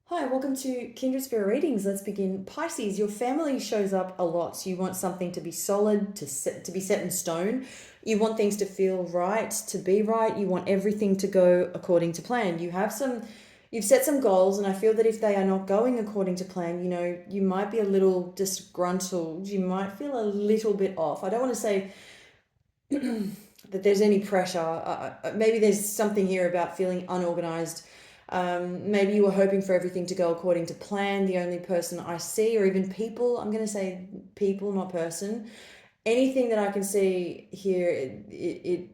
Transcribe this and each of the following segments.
Hi, welcome to Kindred Spirit Readings. Let's begin. Pisces, your family shows up a lot. So you want something to be solid, to be set in stone. You want things to feel right, to be right. You want everything to go according to plan. You've set some goals, and I feel that if they are not going according to plan, you might be a little disgruntled. You might feel a little bit off. I don't want to say that there's any pressure. Maybe there's something here about feeling unorganized. Maybe you were hoping for everything to go according to plan. The only person I see, or even people, I'm going to say people, not person, anything that I can see here, it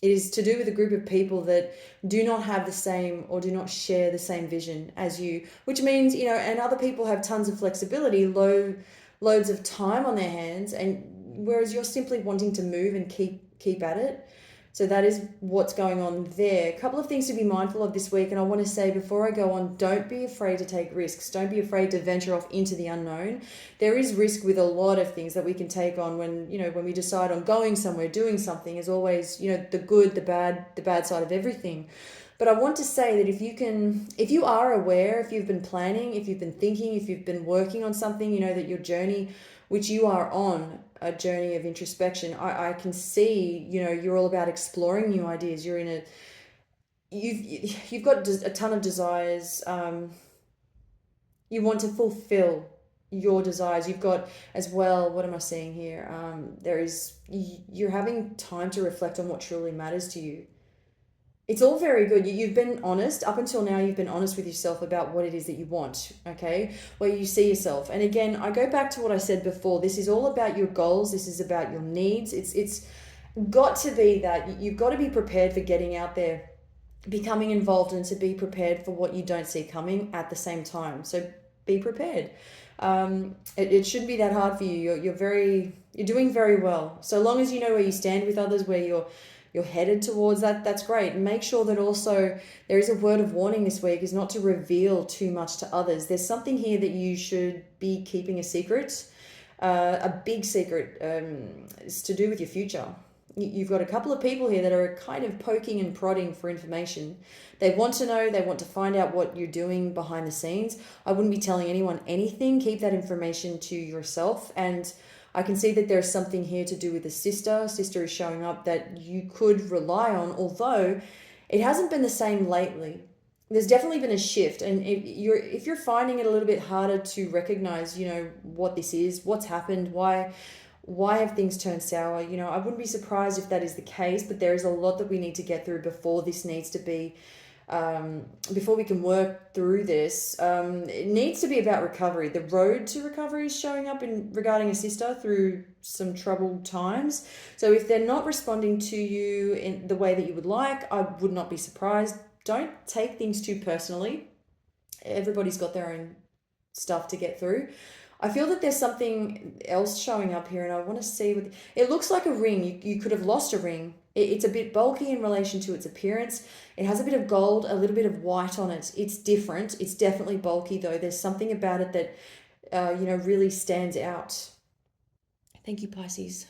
is to do with a group of people that do not have the same or do not share the same vision as you, which means, and other people have tons of flexibility, loads of time on their hands, and whereas you're simply wanting to move and keep at it. So that is what's going on there. A couple of things to be mindful of this week, and I want to say before I go on, don't be afraid to take risks. Don't be afraid to venture off into the unknown. There is risk with a lot of things that we can take on when we decide on going somewhere, doing something. Is always, the good, the bad side of everything. But I want to say that if you are aware, if you've been planning, if you've been thinking, if you've been working on something, that your journey, which you are on, a journey of introspection, I can see, you're all about exploring new ideas. You've got a ton of desires. You want to fulfill your desires. You've got as well, what am I seeing here? You're having time to reflect on what truly matters to you. It's all very good. You've been honest. Up until now, you've been honest with yourself about what it is that you want, okay? Where you see yourself. And again, I go back to what I said before. This is all about your goals. This is about your needs. It's got to be that you've got to be prepared for getting out there, becoming involved, and to be prepared for what you don't see coming at the same time. So be prepared. It shouldn't be that hard for you. You're doing very well. So long as you know where you stand with others, where you're headed towards that, that's great. Make sure that also there is a word of warning this week, is not to reveal too much to others. There's something here that you should be keeping a secret. A big secret is to do with your future. You've got a couple of people here that are kind of poking and prodding for information. They want to know, they want to find out what you're doing behind the scenes. I wouldn't be telling anyone anything. Keep that information to yourself. And I can see that there's something here to do with a sister. Sister is showing up that you could rely on, although it hasn't been the same lately. There's definitely been a shift, and if you're finding it a little bit harder to recognize, what this is, what's happened, why have things turned sour? I wouldn't be surprised if that is the case, but there is a lot that we need to get through before this needs to be, before we can work through this. It needs to be about recovery. The road to recovery is showing up in regarding a sister through some troubled times. So if they're not responding to you in the way that you would like, I would not be surprised. Don't take things too personally. Everybody's got their own stuff to get through. I feel that there's something else showing up here, and I want to see what it looks like. A ring. You could have lost a ring. It's a bit bulky in relation to its appearance. It has a bit of gold, a little bit of white on it. It's different. It's definitely bulky, though. There's something about it that really stands out. Thank you, Pisces.